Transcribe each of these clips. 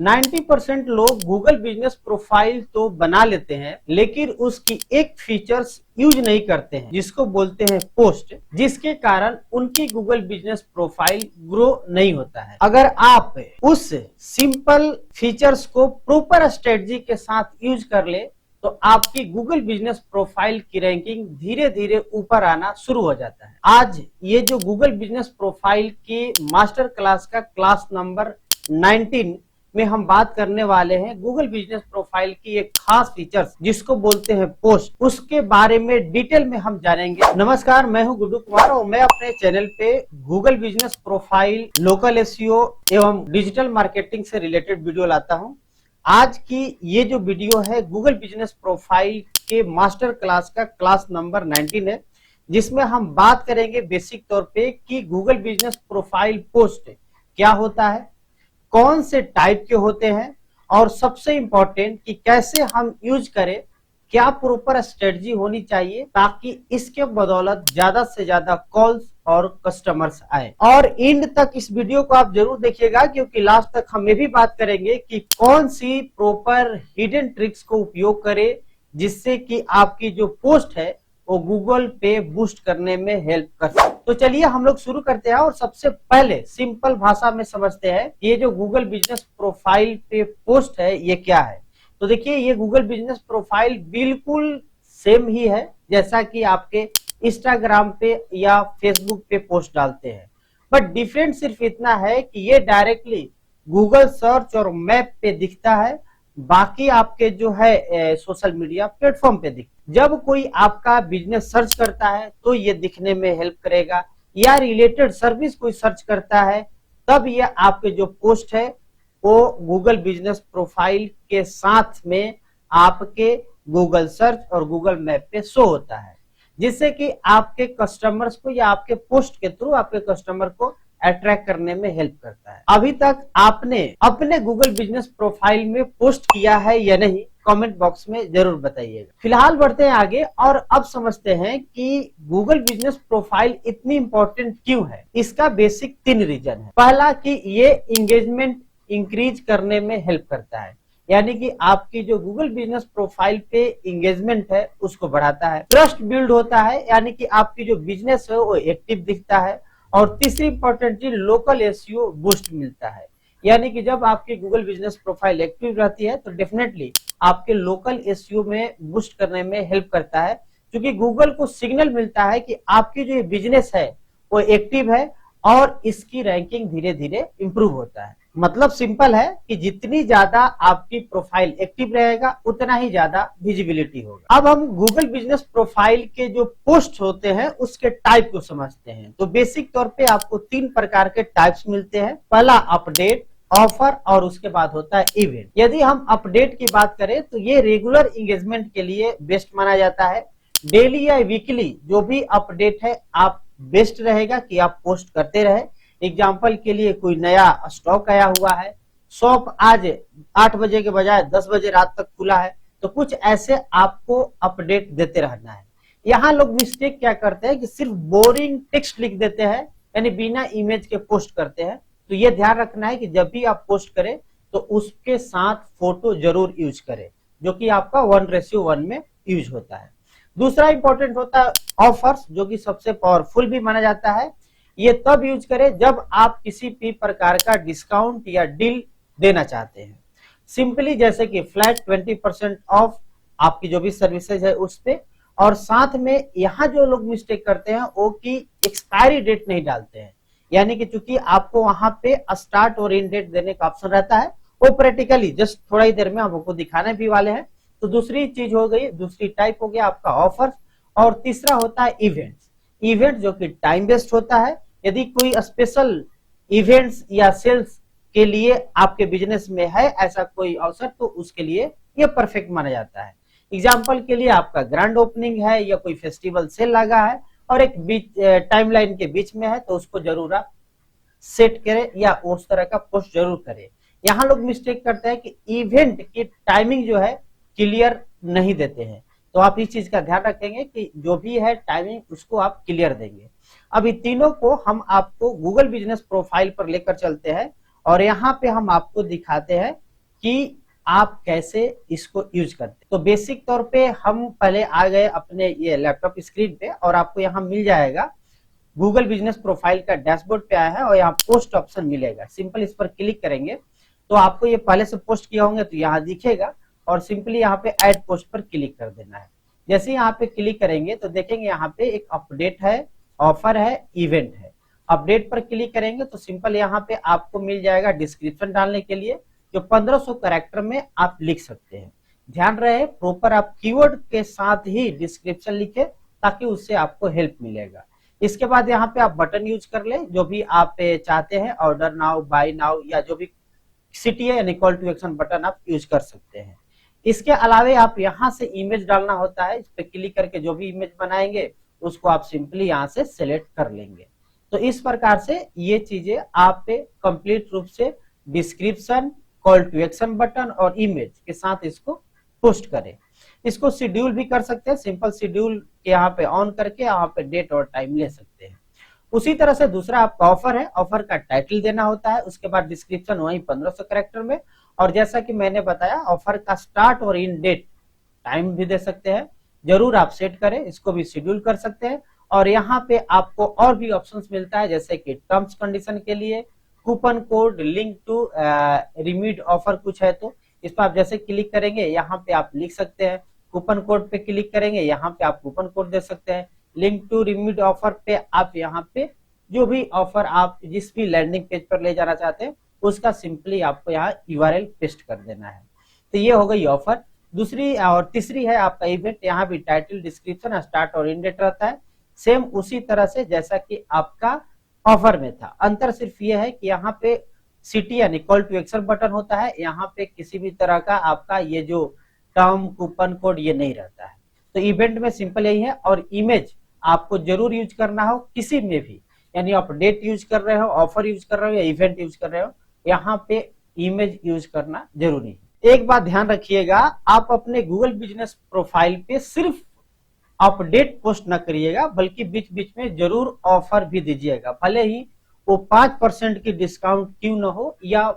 90% लोग Google business profile तो बना लेते हैं, लेकिन उसकी एक फीचर्स यूज नहीं करते हैं जिसको बोलते हैं पोस्ट, जिसके कारण उनकी गूगल बिजनेस प्रोफाइल ग्रो नहीं होता है। अगर आप उस सिंपल फीचर्स को प्रॉपर स्ट्रेटजी के साथ यूज कर ले तो आपकी गूगल बिजनेस प्रोफाइल की रैंकिंग धीरे धीरे ऊपर आना शुरू हो जाता है। आज ये जो गूगल बिजनेस प्रोफाइल की मास्टर क्लास का क्लास नंबर 19 में हम बात करने वाले हैं गूगल बिजनेस प्रोफाइल की एक खास फीचर्स जिसको बोलते हैं पोस्ट, उसके बारे में डिटेल में हम जानेंगे। नमस्कार, मैं हूं गुड्डू कुमार और मैं अपने चैनल पे Google business profile, local SEO एवं डिजिटल मार्केटिंग से रिलेटेड वीडियो लाता हूं। आज की ये जो वीडियो है गूगल बिजनेस प्रोफाइल के मास्टर क्लास का क्लास नंबर 19 है, जिसमें हम बात करेंगे बेसिक तौर पे कि गूगल बिजनेस प्रोफाइल पोस्ट क्या होता है, कौन से टाइप के होते हैं और सबसे इंपॉर्टेंट कि कैसे हम यूज करें, क्या प्रॉपर स्ट्रेटजी होनी चाहिए ताकि इसके बदौलत ज्यादा से ज्यादा कॉल्स और कस्टमर्स आए। और एंड तक इस वीडियो को आप जरूर देखिएगा, क्योंकि लास्ट तक हम ये भी बात करेंगे कि कौन सी प्रॉपर हिडन ट्रिक्स को उपयोग करें जिससे कि आपकी जो पोस्ट है वो गूगल पे बूस्ट करने में हेल्प कर सके। तो चलिए हम लोग शुरू करते हैं और सबसे पहले सिंपल भाषा में समझते हैं ये जो गूगल बिजनेस प्रोफाइल पे पोस्ट है ये क्या है। तो देखिए, ये गूगल बिजनेस प्रोफाइल बिल्कुल सेम ही है जैसा कि आपके इंस्टाग्राम पे या फेसबुक पे पोस्ट डालते हैं, बट डिफरेंट सिर्फ इतना है कि ये डायरेक्टली गूगल सर्च और मैप पे दिखता है, बाकी आपके जो है सोशल मीडिया प्लेटफॉर्म पे दिखता है। जब कोई आपका बिजनेस सर्च करता है तो ये दिखने में हेल्प करेगा, या रिलेटेड सर्विस कोई सर्च करता है तब ये आपके जो पोस्ट है वो गूगल बिजनेस प्रोफाइल के साथ में आपके गूगल सर्च और गूगल मैप पे शो होता है, जिससे कि आपके कस्टमर्स को या आपके पोस्ट के थ्रू आपके कस्टमर को अट्रैक्ट करने में हेल्प करता है। अभी तक आपने अपने गूगल बिजनेस प्रोफाइल में पोस्ट किया है या नहीं, कमेंट बॉक्स में जरूर बताइएगा। फिलहाल बढ़ते हैं आगे और अब समझते हैं कि गूगल बिजनेस प्रोफाइल इतनी इंपॉर्टेंट क्यों है। इसका बेसिक 3 रीजन है। पहला कि ये एंगेजमेंट इंक्रीज करने में हेल्प करता है, यानी कि आपकी जो गूगल बिजनेस प्रोफाइल पे एंगेजमेंट है उसको बढ़ाता है। ट्रस्ट बिल्ड होता है, यानी कि आपकी जो बिजनेस है वो एक्टिव दिखता है। और तीसरी इंपॉर्टेंट चीज, लोकल एसईओ बूस्ट मिलता है, यानी कि जब आपकी गूगल बिजनेस प्रोफाइल एक्टिव रहती है तो डेफिनेटली आपके लोकल एसईओ में बूस्ट करने में हेल्प करता है, क्योंकि गूगल को सिग्नल मिलता है कि आपकी जो बिजनेस है वो एक्टिव है और इसकी रैंकिंग धीरे धीरे इंप्रूव होता है। मतलब सिंपल है कि जितनी ज्यादा आपकी प्रोफाइल एक्टिव रहेगा उतना ही ज्यादा विजिबिलिटी होगा। अब हम गूगल बिजनेस प्रोफाइल के जो पोस्ट होते हैं उसके टाइप को समझते हैं। तो बेसिक तौर पे आपको 3 प्रकार के टाइप्स मिलते हैं। पहला अपडेट, ऑफर और उसके बाद होता है इवेंट। यदि हम अपडेट की बात करें तो ये रेगुलर एंगेजमेंट के लिए बेस्ट माना जाता है। डेली या वीकली जो भी अपडेट है आप बेस्ट रहेगा कि आप पोस्ट करते रहे। एग्जाम्पल के लिए कोई नया स्टॉक आया हुआ है, शॉप आज 8 बजे के बजाय 10 बजे रात तक खुला है, तो कुछ ऐसे आपको अपडेट देते रहना है। यहाँ लोग मिस्टेक क्या करते हैं कि सिर्फ बोरिंग टेक्स्ट लिख देते हैं, यानी बिना इमेज के पोस्ट करते हैं। तो ये ध्यान रखना है कि जब भी आप पोस्ट करें तो उसके साथ फोटो जरूर यूज करें, जो कि आपका 1:1 में यूज होता है। दूसरा इंपॉर्टेंट होता है ऑफर्स, जो कि सबसे पावरफुल भी माना जाता है। ये तब यूज करें जब आप किसी भी प्रकार का डिस्काउंट या डील देना चाहते हैं। सिंपली जैसे कि फ्लैट 20% ऑफ आपकी जो भी सर्विसेज है उस पे। और साथ में यहाँ जो लोग मिस्टेक करते हैं वो कि एक्सपायरी डेट नहीं डालते हैं, यानी कि चूंकि आपको वहां पे स्टार्ट और एंड डेट देने का ऑप्शन रहता है, वो प्रैक्टिकली जस्ट थोड़ा ही देर में हम आपको दिखाने भी वाले हैं। तो दूसरी चीज हो गई, दूसरी टाइप हो गया आपका ऑफर। और तीसरा होता है इवेंट्स। इवेंट जो कि टाइम बेस्ड होता है। यदि कोई स्पेशल इवेंट्स या सेल्स के लिए आपके बिजनेस में है ऐसा कोई अवसर, तो उसके लिए ये परफेक्ट माना जाता है। एग्जाम्पल के लिए आपका ग्रैंड ओपनिंग है या कोई फेस्टिवल सेल लगा है और एक टाइमलाइन के बीच में है, तो उसको जरूर आप सेट करें या उस तरह का पोस्ट जरूर करें। यहाँ लोग मिस्टेक करते हैं कि इवेंट की टाइमिंग जो है क्लियर नहीं देते हैं, तो आप इस चीज का ध्यान रखेंगे कि जो भी है टाइमिंग उसको आप क्लियर देंगे। अब इन तीनों को हम आपको गूगल बिजनेस प्रोफाइल पर लेकर चलते हैं और यहाँ पे हम आपको दिखाते हैं कि आप कैसे इसको यूज करते हैं। तो बेसिक तौर पे हम पहले आ गए अपने ये लैपटॉप स्क्रीन पे और आपको यहाँ मिल जाएगा गूगल बिजनेस प्रोफाइल का डैशबोर्ड पे आया है और यहाँ पोस्ट ऑप्शन मिलेगा। सिंपल इस पर क्लिक करेंगे तो आपको ये पहले से पोस्ट किया होंगे तो यहाँ दिखेगा और सिंपली यहाँ पे ऐड पोस्ट पर क्लिक कर देना है। जैसे यहाँ पे क्लिक करेंगे तो देखेंगे यहाँ पे एक अपडेट है, ऑफर है, इवेंट है। अपडेट पर क्लिक करेंगे तो सिंपल यहाँ पे आपको मिल जाएगा डिस्क्रिप्शन डालने के लिए जो 1500 कैरेक्टर में आप लिख सकते हैं। ध्यान रहे प्रॉपर आप कीवर्ड के साथ ही डिस्क्रिप्शन लिखे ताकि उससे आपको हेल्प मिलेगा। इसके बाद यहाँ पे आप बटन यूज कर ले जो भी आप चाहते हैं, ऑर्डर नाउ, बाय नाउ या जो भी सिटी है यानी कॉल टू एक्शन बटन आप यूज कर सकते हैं। इसके अलावे आप यहाँ से इमेज डालना होता है, इस पे क्लिक करके जो भी इमेज बनाएंगे उसको आप सिंपली यहाँ से सिलेक्ट कर लेंगे। तो इस प्रकार से ये चीजें आप पे कंप्लीट रूप से description, call to action button और इमेज के साथ इसको पोस्ट करें। इसको शेड्यूल भी कर सकते हैं, सिंपल शेड्यूल यहाँ पे ऑन करके यहाँ पे डेट और टाइम ले सकते हैं। उसी तरह से दूसरा आपका ऑफर है, ऑफर का टाइटल देना होता है, उसके बाद डिस्क्रिप्शन वही 1500 कैरेक्टर में। और जैसा कि मैंने बताया ऑफर का स्टार्ट और इन डेट टाइम भी दे सकते हैं, जरूर आप सेट करें, इसको भी शेड्यूल कर सकते हैं। और यहाँ पे आपको और भी ऑप्शंस मिलता है जैसे कि टर्म्स कंडीशन के लिए, कूपन कोड, लिंक टू रिमीड ऑफर कुछ है तो इस पर आप जैसे क्लिक करेंगे यहाँ पे आप लिख सकते हैं। कूपन कोड पे क्लिक करेंगे यहाँ पे आप कूपन कोड दे सकते हैं। लिंक टू रिमीड ऑफर पे आप यहाँ पे जो भी ऑफर आप जिस भी लैंडिंग पेज पर ले जाना चाहते हैं उसका सिंपली आपको यहाँ URL पेस्ट कर देना है। तो ये हो गई ऑफर। दूसरी और तीसरी है आपका इवेंट। यहाँ भी टाइटल, डिस्क्रिप्शन, स्टार्ट और एंड डेट रहता है, सेम उसी तरह से जैसा कि आपका ऑफर में था। अंतर सिर्फ ये है कि यहाँ पे सिटी यानी कॉल टू एक्शन बटन होता है, यहाँ पे किसी भी तरह का आपका ये जो टर्म, कूपन कोड ये नहीं रहता है। तो इवेंट में सिंपल यही है। और इमेज आपको जरूर यूज करना हो किसी में भी, यानी आप डेट यूज कर रहे हो, ऑफर यूज कर रहे हो या इवेंट यूज कर रहे हो, यहाँ पे इमेज यूज करना जरूरी है। एक बात ध्यान रखिएगा, आप अपने गूगल बिजनेस प्रोफाइल पे सिर्फ अपडेट पोस्ट ना करिएगा बल्कि बीच बीच में जरूर ऑफर भी दीजिएगा, भले ही वो 5% की डिस्काउंट क्यों ना हो या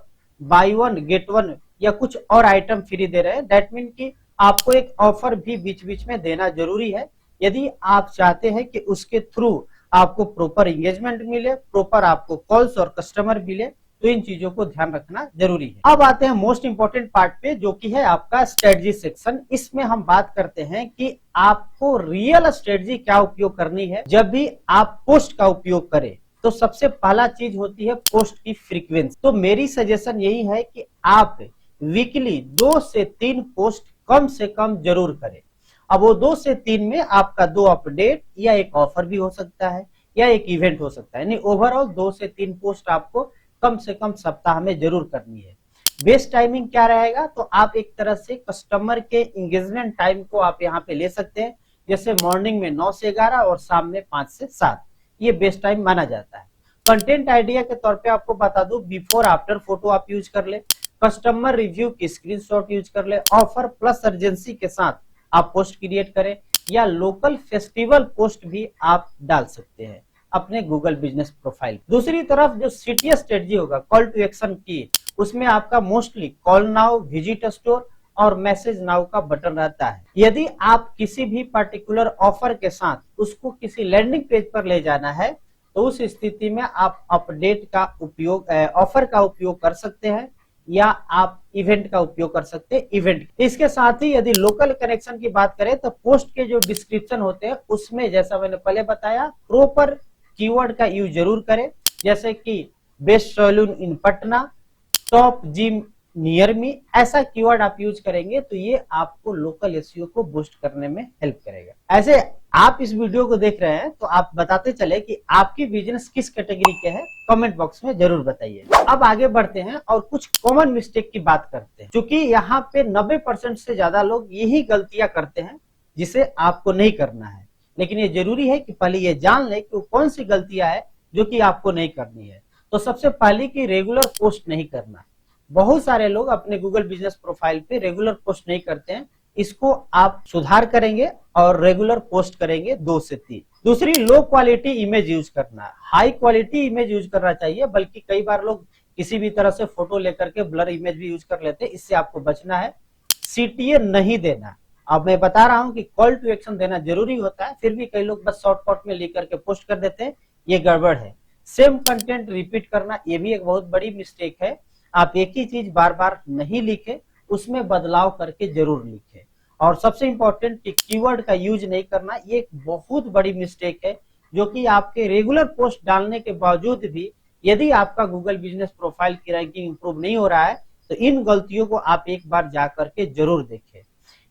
बाय वन गेट वन या कुछ और आइटम फ्री दे रहे हैं। दैट मीन कि आपको एक ऑफर भी बीच बीच में देना जरूरी है यदि आप चाहते हैं कि उसके थ्रू आपको प्रॉपर एंगेजमेंट मिले, प्रॉपर आपको कॉल्स और कस्टमर मिले। तो इन चीजों को ध्यान रखना जरूरी है। अब आते हैं मोस्ट इंपोर्टेंट पार्ट पे जो कि है आपका स्ट्रेटजी सेक्शन। इसमें हम बात करते हैं कि आपको रियल स्ट्रेटजी क्या उपयोग करनी है जब भी आप पोस्ट का उपयोग करें। तो सबसे पहला चीज होती है पोस्ट की फ्रीक्वेंसी। तो मेरी सजेशन यही है कि आप वीकली 2 से 3 पोस्ट कम से कम जरूर करें। अब वो 2 से 3 में आपका 2 अपडेट या एक ऑफर भी हो सकता है या एक इवेंट हो सकता है, यानी ओवरऑल 2 से 3 पोस्ट आपको कम से कम सप्ताह में जरूर करनी है। बेस्ट टाइमिंग क्या रहेगा, तो आप एक तरह से कस्टमर के एंगेजमेंट टाइम को आप यहाँ पे ले सकते हैं, जैसे मॉर्निंग में 9 से 11 और शाम में 5 से 7, ये बेस्ट टाइम माना जाता है। कंटेंट आइडिया के तौर पे आपको बता दूं, बिफोर आफ्टर फोटो आप यूज कर ले, कस्टमर रिव्यू की स्क्रीनशॉट यूज कर ले, ऑफर प्लस अर्जेंसी के साथ आप पोस्ट क्रिएट करें या लोकल फेस्टिवल पोस्ट भी आप डाल सकते हैं अपने गूगल बिजनेस प्रोफाइल। दूसरी तरफ जो सीटीएस स्ट्रेटजी होगा कॉल टू एक्शन की, उसमें आपका mostly call now, visit store और मैसेज नाउ का बटन रहता है। यदि आप किसी भी पर्टिकुलर ऑफर के साथ उसको किसी लैंडिंग पेज पर ले जाना है तो उस स्थिति में आप अपडेट का उपयोग, ऑफर का उपयोग कर सकते हैं या आप इवेंट का उपयोग कर सकते हैं। इवेंट इसके साथ ही यदि लोकल कनेक्शन की बात करें तो पोस्ट के जो डिस्क्रिप्शन होते हैं उसमें जैसा मैंने पहले बताया प्रॉपर कीवर्ड का यूज जरूर करें, जैसे कि best salon in Patna, top gym near me, ऐसा कीवर्ड आप यूज करेंगे तो ये आपको लोकल एसईओ को बूस्ट करने में हेल्प करेगा। ऐसे आप इस वीडियो को देख रहे हैं तो आप बताते चले कि आपकी बिजनेस किस कैटेगरी के है, कमेंट बॉक्स में जरूर बताइए। अब आगे बढ़ते हैं और कुछ कॉमन मिस्टेक की बात करते हैं, क्योंकि यहाँ पे 90% से ज्यादा लोग यही गलतियां करते हैं जिसे आपको नहीं करना है। लेकिन ये जरूरी है कि पहले ये जान ले कि वो कौन सी गलतियां है जो कि आपको नहीं करनी है। तो सबसे पहले कि रेगुलर पोस्ट नहीं करना। बहुत सारे लोग अपने गूगल बिजनेस प्रोफाइल पे रेगुलर पोस्ट नहीं करते हैं, इसको आप सुधार करेंगे और रेगुलर पोस्ट करेंगे 2 से 3। दूसरी, लो क्वालिटी इमेज यूज करना। हाई क्वालिटी इमेज यूज करना चाहिए, बल्कि कई बार लोग किसी भी तरह से फोटो लेकर के ब्लर इमेज भी यूज कर लेते हैं, इससे आपको बचना है। CTA नहीं देना। अब मैं बता रहा हूं कि कॉल टू एक्शन देना जरूरी होता है, फिर भी कई लोग बस शॉर्टकट में लिख करके पोस्ट कर देते हैं, ये गड़बड़ है। सेम कंटेंट रिपीट करना ये भी एक बहुत बड़ी मिस्टेक है। आप एक ही चीज बार बार नहीं लिखे, उसमें बदलाव करके जरूर लिखे। और सबसे इंपॉर्टेंट कि कीवर्ड का यूज नहीं करना, ये एक बहुत बड़ी मिस्टेक है, जो कि आपके रेगुलर पोस्ट डालने के बावजूद भी यदि आपका गूगल बिजनेस प्रोफाइल की रैंकिंग इंप्रूव नहीं हो रहा है, तो इन गलतियों को आप एक बार जा करके जरूर देखें।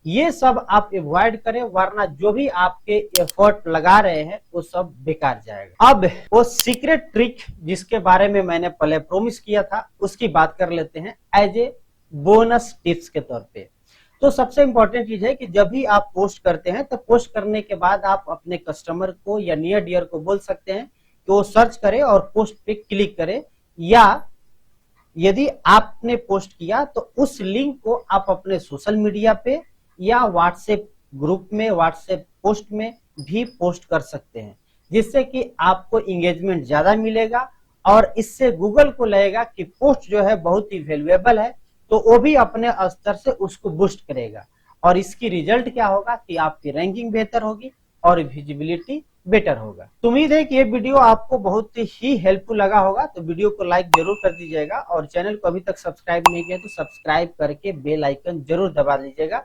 ये सब आप अवॉइड करें, वरना जो भी आपके एफर्ट लगा रहे हैं वो सब बेकार जाएगा। अब वो सीक्रेट ट्रिक जिसके बारे में मैंने पहले प्रॉमिस किया था, उसकी बात कर लेते हैं एज ए बोनस टिप्स के तौर पे। तो सबसे इंपॉर्टेंट चीज है कि जब भी आप पोस्ट करते हैं, तो पोस्ट करने के बाद आप अपने कस्टमर को या नियर डियर को बोल सकते हैं कि वो सर्च करे और पोस्ट पे क्लिक करे, या यदि आपने पोस्ट किया तो उस लिंक को आप अपने सोशल मीडिया पे या व्हाट्सएप ग्रुप में, व्हाट्सएप पोस्ट में भी पोस्ट कर सकते हैं, जिससे कि आपको इंगेजमेंट ज्यादा मिलेगा और इससे गूगल को लगेगा कि पोस्ट जो है बहुत ही वैल्यूएबल है, तो वो भी अपने स्तर से उसको बूस्ट करेगा। और इसकी रिजल्ट क्या होगा कि आपकी रैंकिंग बेहतर होगी और विजिबिलिटी बेटर होगा। तो उम्मीद है कि ये वीडियो आपको बहुत ही हेल्पफुल लगा होगा, तो वीडियो को लाइक जरूर कर दीजिएगा और चैनल को अभी तक सब्सक्राइब नहीं किया तो सब्सक्राइब करके बेल आइकन जरूर दबा दीजिएगा,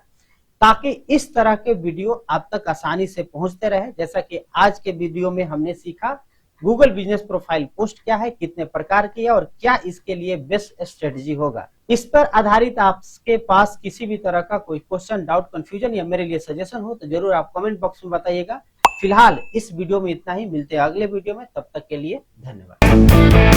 ताकि इस तरह के वीडियो आप तक आसानी से पहुंचते रहे। जैसा कि आज के वीडियो में हमने सीखा गूगल बिजनेस प्रोफाइल पोस्ट क्या है, कितने प्रकार की है और क्या इसके लिए बेस्ट स्ट्रेटजी होगा। इस पर आधारित आपके पास किसी भी तरह का कोई क्वेश्चन, डाउट, कंफ्यूजन या मेरे लिए सजेशन हो तो जरूर आप कमेंट बॉक्स में बताइएगा। फिलहाल इस वीडियो में इतना ही, मिलते हैं अगले वीडियो में, तब तक के लिए धन्यवाद।